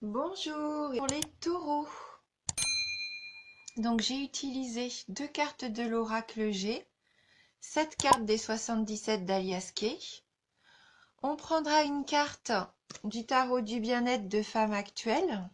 Bonjour, pour les taureaux. Donc j'ai utilisé 2 cartes de l'oracle G, 7 cartes des 77 d'Alias Kay. On prendra une carte du tarot du bien-être de femme actuelle.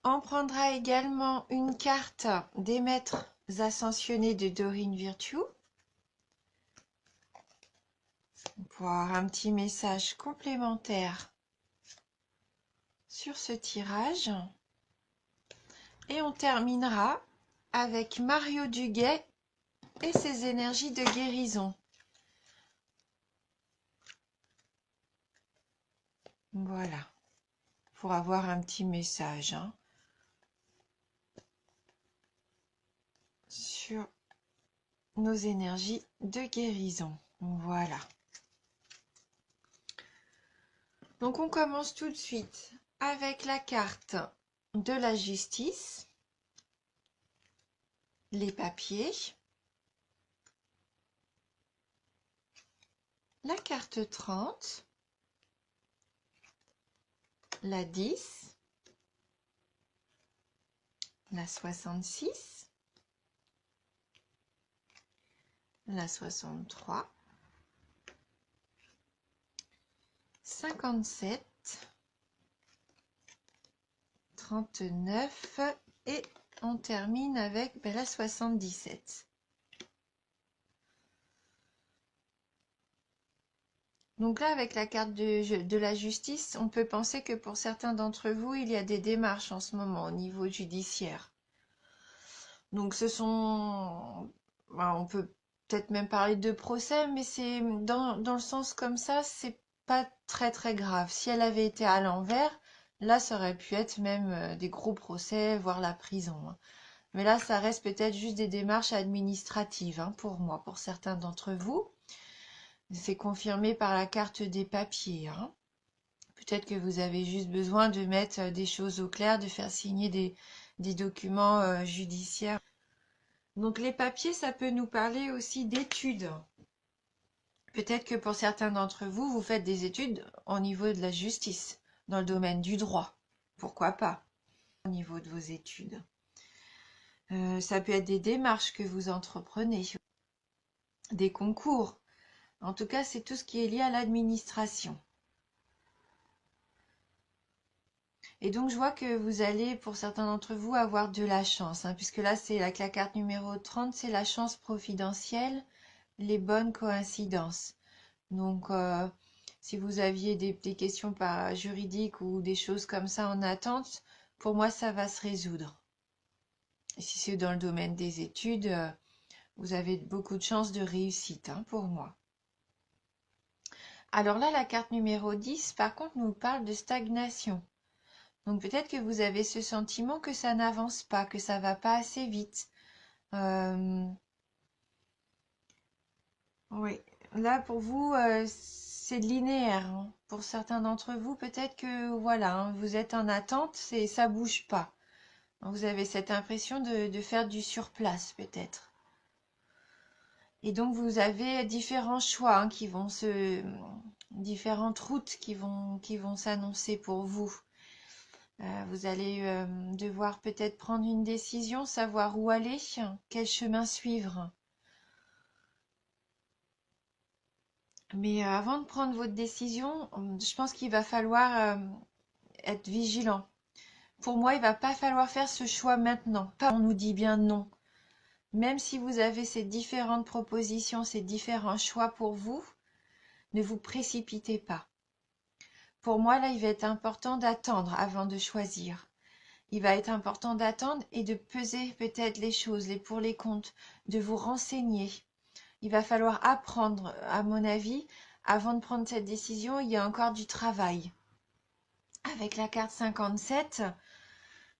On prendra également une carte des maîtres ascensionnés de Dorine Virtue. Pour avoir un petit message complémentaire sur ce tirage. Et on terminera avec Mario Duguay et ses énergies de guérison. Voilà, pour avoir un petit message sur nos énergies de guérison. Voilà. Donc on commence tout de suite avec la carte de la justice, les papiers, la carte 30, la 10, la 66, la 63, 57, 39 et on termine avec la 77. Donc là, avec la carte de la justice, on peut penser que pour certains d'entre vous, il y a des démarches en ce moment au niveau judiciaire. Donc ce sont... on peut peut-être même parler de procès, mais c'est dans le sens comme ça, c'est pas très très grave. Si elle avait été à l'envers, là, ça aurait pu être même des gros procès, voire la prison. Mais là, ça reste peut-être juste des démarches administratives pour moi, pour certains d'entre vous. C'est confirmé par la carte des papiers. Peut-être que vous avez juste besoin de mettre des choses au clair, de faire signer des documents judiciaires. Donc les papiers, ça peut nous parler aussi d'études. Peut-être que pour certains d'entre vous, vous faites des études au niveau de la justice, dans le domaine du droit. Pourquoi pas, au niveau de vos études. Ça peut être des démarches que vous entreprenez, des concours. En tout cas, c'est tout ce qui est lié à l'administration. Et donc, je vois que vous allez, pour certains d'entre vous, avoir de la chance, puisque là, c'est la carte numéro 30, c'est la chance providentielle, les bonnes coïncidences. Donc, si vous aviez des questions juridiques ou des choses comme ça en attente, pour moi, ça va se résoudre. Et si c'est dans le domaine des études, vous avez beaucoup de chances de réussite pour moi. Alors là, la carte numéro 10, par contre, nous parle de stagnation. Donc peut-être que vous avez ce sentiment que ça n'avance pas, que ça va pas assez vite. Oui, là pour vous, c'est linéaire. Pour certains d'entre vous, peut-être que voilà, vous êtes en attente, ça bouge pas. Vous avez cette impression de faire du surplace peut-être. Et donc vous avez différents choix différentes routes qui vont s'annoncer pour vous. Vous allez devoir peut-être prendre une décision, savoir où aller, quel chemin suivre. Mais avant de prendre votre décision, je pense qu'il va falloir être vigilant. Pour moi, il va pas falloir faire ce choix maintenant. On nous dit bien non. Même si vous avez ces différentes propositions, ces différents choix pour vous, ne vous précipitez pas. Pour moi, là, il va être important d'attendre avant de choisir. Il va être important d'attendre et de peser peut-être les choses, les pour les contre, de vous renseigner. Il va falloir apprendre, à mon avis, avant de prendre cette décision, il y a encore du travail. Avec la carte 57,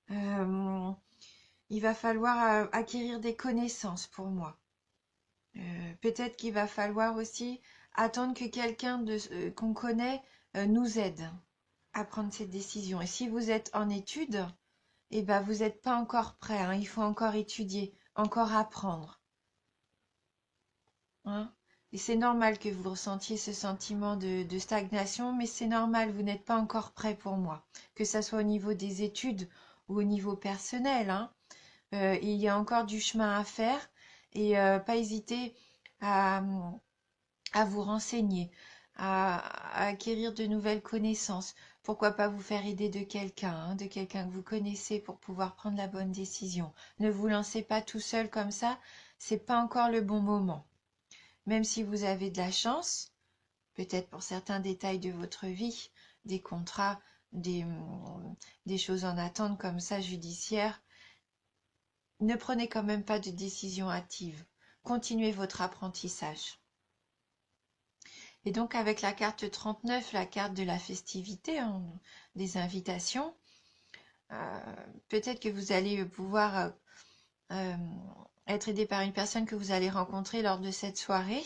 il va falloir acquérir des connaissances pour moi. Peut-être qu'il va falloir aussi attendre que quelqu'un qu'on connaît nous aide à prendre cette décision. Et si vous êtes en études, eh ben, vous n'êtes pas encore prêt. Il faut encore étudier, encore apprendre. Et c'est normal que vous ressentiez ce sentiment de stagnation, mais c'est normal, vous n'êtes pas encore prêt pour moi. Que ça soit au niveau des études ou au niveau personnel, hein. Il y a encore du chemin à faire et pas hésiter à, à vous renseigner, à acquérir de nouvelles connaissances. Pourquoi pas vous faire aider de quelqu'un, hein, de quelqu'un que vous connaissez pour pouvoir prendre la bonne décision. Ne vous lancez pas tout seul comme ça, c'est pas encore le bon moment. Même si vous avez de la chance, peut-être pour certains détails de votre vie, des contrats, des choses en attente comme ça judiciaires, ne prenez quand même pas de décision hâtive. Continuez votre apprentissage. Et donc avec la carte 39, la carte de la festivité, hein, des invitations, peut-être que vous allez pouvoir euh, être aidé par une personne que vous allez rencontrer lors de cette soirée,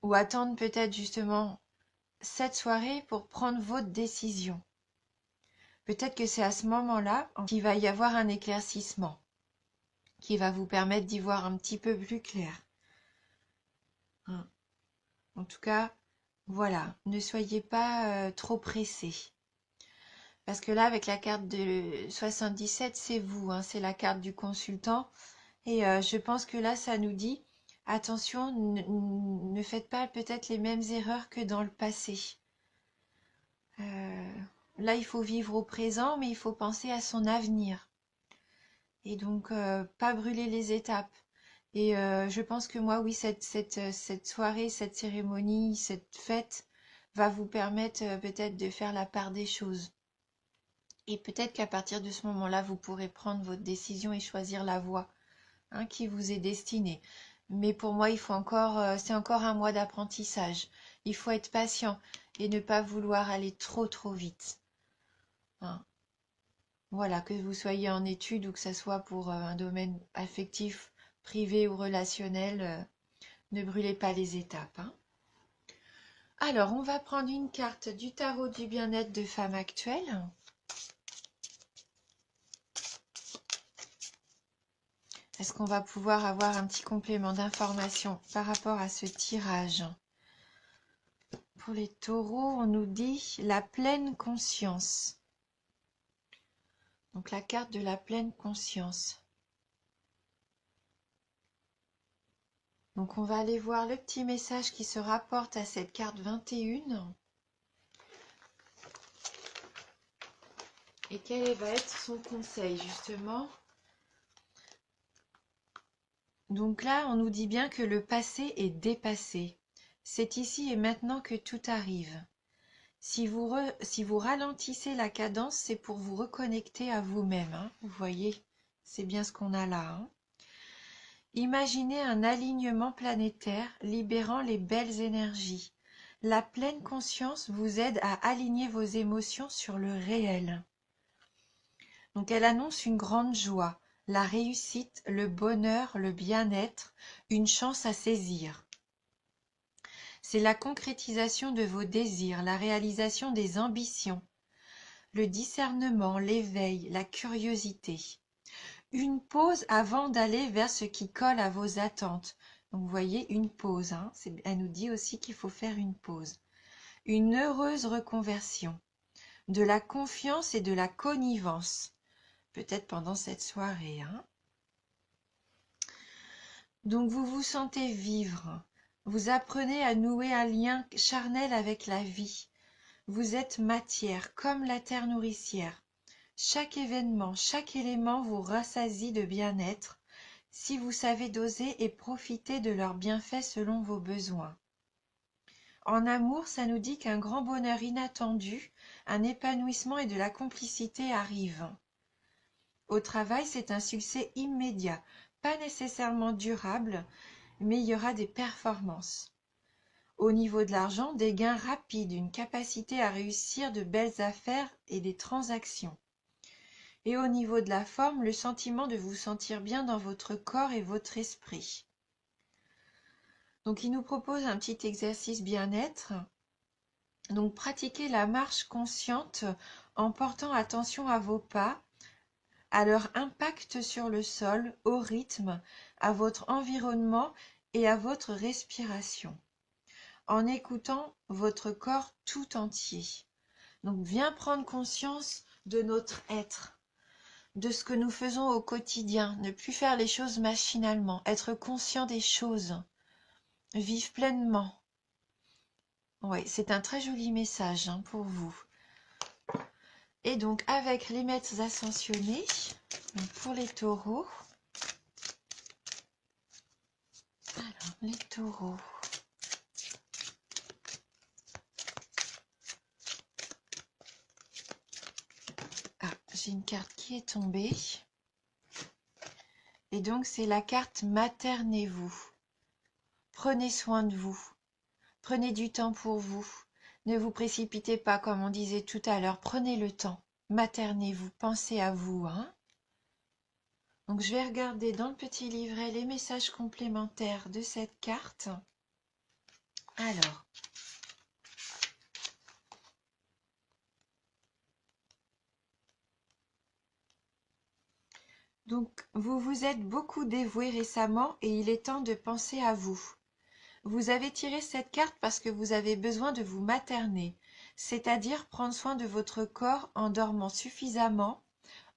ou attendre peut-être justement cette soirée pour prendre votre décision. Peut-être que c'est à ce moment-là qu'il va y avoir un éclaircissement qui va vous permettre d'y voir un petit peu plus clair. En tout cas, voilà, ne soyez pas trop pressés. Parce que là, avec la carte de 77, c'est vous, hein, c'est la carte du consultant. Et je pense que là, ça nous dit, attention, ne faites pas peut-être les mêmes erreurs que dans le passé. Là, il faut vivre au présent, mais il faut penser à son avenir. Et donc, pas brûler les étapes. Et je pense que moi, oui, cette soirée, cette cérémonie, cette fête va vous permettre peut-être de faire la part des choses. Et peut-être qu'à partir de ce moment-là, vous pourrez prendre votre décision et choisir la voie, hein, qui vous est destinée. Mais pour moi, il faut encore, c'est encore un mois d'apprentissage. Il faut être patient et ne pas vouloir aller trop vite, hein. Voilà, que vous soyez en études ou que ce soit pour un domaine affectif, privé ou relationnel, ne brûlez pas les étapes, hein. Alors, on va prendre une carte du tarot du bien-être de femme actuelle. Est-ce qu'on va pouvoir avoir un petit complément d'information par rapport à ce tirage? Pour les taureaux, on nous dit la pleine conscience. Donc la carte de la pleine conscience. Donc on va aller voir le petit message qui se rapporte à cette carte 21. Et quel va être son conseil justement? Donc là, on nous dit bien que le passé est dépassé. C'est ici et maintenant que tout arrive. Si vous ralentissez la cadence, c'est pour vous reconnecter à vous-même, hein. Vous voyez, c'est bien ce qu'on a là, hein. Imaginez un alignement planétaire libérant les belles énergies. La pleine conscience vous aide à aligner vos émotions sur le réel. Donc elle annonce une grande joie, la réussite, le bonheur, le bien-être, une chance à saisir. C'est la concrétisation de vos désirs, la réalisation des ambitions, le discernement, l'éveil, la curiosité. Une pause avant d'aller vers ce qui colle à vos attentes. Donc vous voyez, une pause, hein, elle nous dit aussi qu'il faut faire une pause. Une heureuse reconversion, de la confiance et de la connivence, peut-être pendant cette soirée, hein. Donc vous vous sentez vivre, vous apprenez à nouer un lien charnel avec la vie. Vous êtes matière, comme la terre nourricière. Chaque événement, chaque élément vous rassasie de bien-être, si vous savez doser et profiter de leurs bienfaits selon vos besoins. En amour, ça nous dit qu'un grand bonheur inattendu, un épanouissement et de la complicité arrivent. Au travail, c'est un succès immédiat, pas nécessairement durable, mais il y aura des performances. Au niveau de l'argent, des gains rapides, une capacité à réussir de belles affaires et des transactions. Et au niveau de la forme, le sentiment de vous sentir bien dans votre corps et votre esprit. Donc il nous propose un petit exercice bien-être. Donc pratiquez la marche consciente en portant attention à vos pas, à leur impact sur le sol, au rythme, à votre environnement et à votre respiration, en écoutant votre corps tout entier. Donc, viens prendre conscience de notre être, de ce que nous faisons au quotidien, ne plus faire les choses machinalement, être conscient des choses, vivre pleinement. Oui, c'est un très joli message pour vous. Et donc, avec les maîtres ascensionnés, pour les taureaux, alors, les taureaux. Ah, j'ai une carte qui est tombée. Et donc, c'est la carte maternez-vous. Prenez soin de vous. Prenez du temps pour vous. Ne vous précipitez pas, comme on disait tout à l'heure. Prenez le temps. Maternez-vous. Pensez à vous. Donc, je vais regarder dans le petit livret les messages complémentaires de cette carte. Alors. Donc, vous vous êtes beaucoup dévoué récemment et il est temps de penser à vous. Vous avez tiré cette carte parce que vous avez besoin de vous materner, c'est-à-dire prendre soin de votre corps en dormant suffisamment,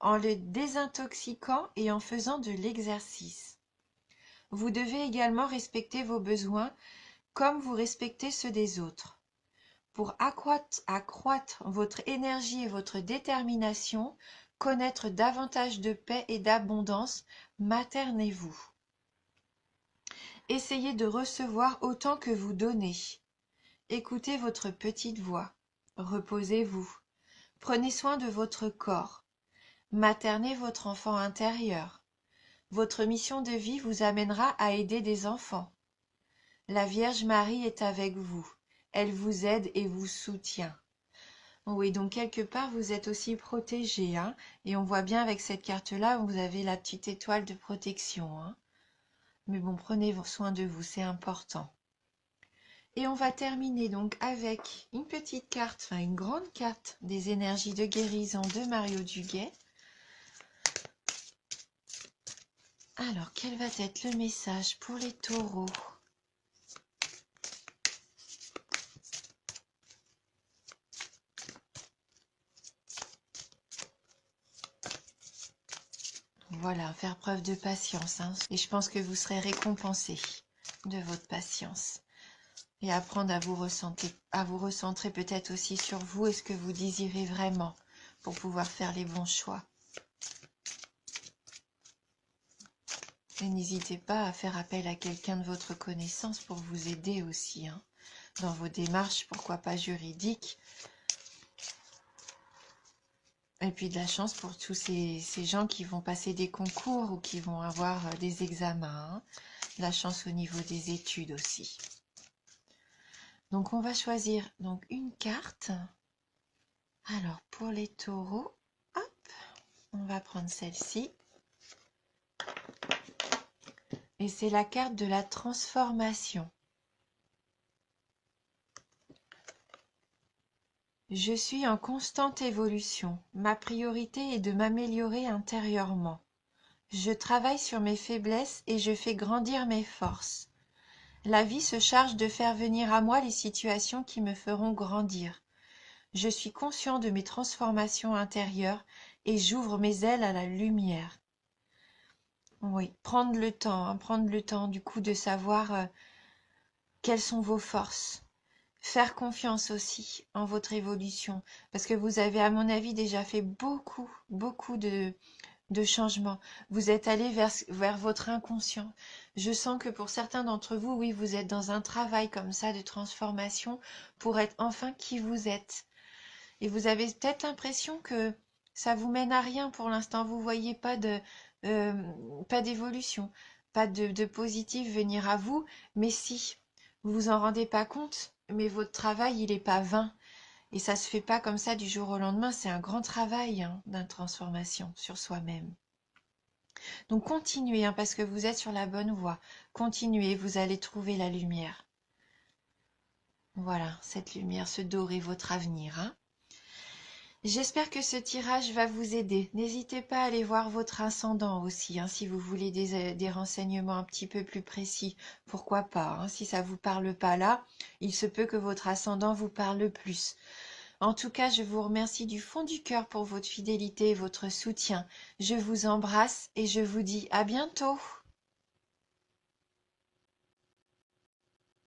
en le désintoxiquant et en faisant de l'exercice. Vous devez également respecter vos besoins comme vous respectez ceux des autres. Pour accroître votre énergie et votre détermination, connaître davantage de paix et d'abondance, maternez-vous. Essayez de recevoir autant que vous donnez. Écoutez votre petite voix. Reposez-vous. Prenez soin de votre corps. Maternez votre enfant intérieur. Votre mission de vie vous amènera à aider des enfants. La Vierge Marie est avec vous. Elle vous aide et vous soutient. Oui, donc quelque part, vous êtes aussi protégé. Et on voit bien avec cette carte-là, vous avez la petite étoile de protection. Mais bon, prenez soin de vous, c'est important. Et on va terminer donc avec une petite carte, enfin une grande carte des énergies de guérison de Mario Duguay. Alors, quel va être le message pour les taureaux ? Voilà, faire preuve de patience. Et je pense que vous serez récompensés de votre patience. Et apprendre à vous recentrer peut-être aussi sur vous et ce que vous désirez vraiment pour pouvoir faire les bons choix. Et n'hésitez pas à faire appel à quelqu'un de votre connaissance pour vous aider aussi dans vos démarches, pourquoi pas juridiques. Et puis de la chance pour tous ces gens qui vont passer des concours ou qui vont avoir des examens. De la chance au niveau des études aussi. Donc on va choisir donc une carte. Alors pour les taureaux, hop, on va prendre celle-ci. Et c'est la carte de la transformation. Je suis en constante évolution. Ma priorité est de m'améliorer intérieurement. Je travaille sur mes faiblesses et je fais grandir mes forces. La vie se charge de faire venir à moi les situations qui me feront grandir. Je suis conscient de mes transformations intérieures et j'ouvre mes ailes à la lumière. Oui, prendre le temps du coup de savoir quelles sont vos forces. Faire confiance aussi en votre évolution, parce que vous avez, à mon avis, déjà fait beaucoup de changements. Vous êtes allé vers votre inconscient. Je sens que pour certains d'entre vous, oui, vous êtes dans un travail comme ça de transformation pour être enfin qui vous êtes. Et vous avez peut-être l'impression que ça vous mène à rien pour l'instant. Vous voyez pas pas d'évolution, pas de positif venir à vous, mais si, vous vous en rendez pas compte, mais votre travail, il est pas vain. Et ça se fait pas comme ça du jour au lendemain. C'est un grand travail d'une transformation sur soi-même. Donc continuez, parce que vous êtes sur la bonne voie. Continuez, vous allez trouver la lumière. Voilà, cette lumière, ce doré, votre avenir. J'espère que ce tirage va vous aider. N'hésitez pas à aller voir votre ascendant aussi, hein, si vous voulez des renseignements un petit peu plus précis. Pourquoi pas, hein, si ça vous parle pas là, il se peut que votre ascendant vous parle plus. En tout cas, je vous remercie du fond du cœur pour votre fidélité et votre soutien. Je vous embrasse et je vous dis à bientôt.